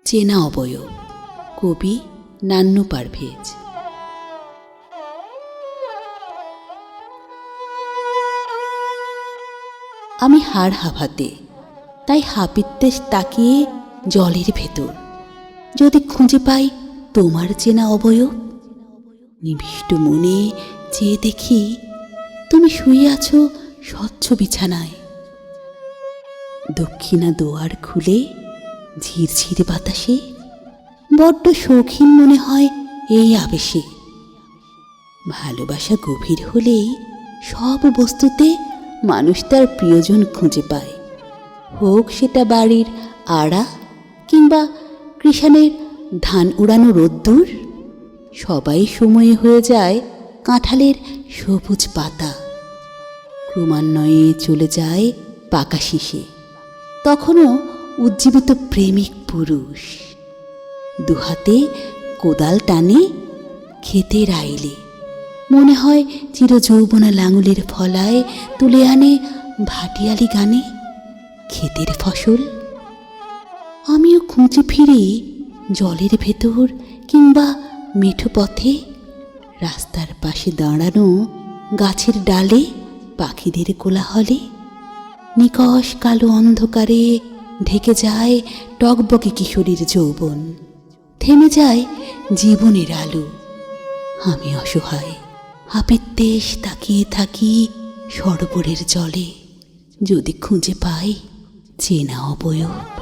চেনা অবয়ব, কবি নান্নু পারভেজ। আমি হাড় হাফাতে, তাই হাপিত্যে তাকিয়ে জলের ভেতর যদি খুঁজে পাই তোমার চেনা অবয়ব। নিবিষ্ট মনে চেয়ে দেখি তুমি শুয়ে আছো স্বচ্ছ বিছানায়। দক্ষিণা দোয়ার খুলে ঝিরঝির বাতাসে বড্ড শৌখিন মনে হয় এই আবেশে। ভালোবাসা গভীর হলেই সব বস্তুতে মানুষ তার প্রিয়জন খুঁজে পায়, হোক সেটা বাড়ির আড়া কিংবা কৃষাণের ধান উড়ানো রোদ্দুর। সবাই সময়ে হয়ে যায় কাঁঠালের সবুজ পাতা, ক্রমান্বয়ে চলে যায় পাকা শিশে। তখনও উজ্জীবিত প্রেমিক পুরুষ দুহাতে কোদাল টানে ক্ষেতের আইলে। মনে হয় চিরযৌবনা লাঙলের ফলায় তুলে আনে ভাটিয়ালি গানে ক্ষেতের ফসল। আমিও খুঁজে ফিরি জলের ভেতর কিংবা মেঠো পথে, রাস্তার পাশে দাঁড়ানো গাছের ডালে পাখিদের কোলাহলে। নিকষ কালো অন্ধকারে ঢেকে যায় টকবকে কিশোরীর যৌবন, থেমে যায় জীবনের আলো। আমি অসহায় হাপিত্যেশ তাকিয়ে থাকি সরোবরের জলে, যদি খুঁজে পাই চেনা অবয়ব।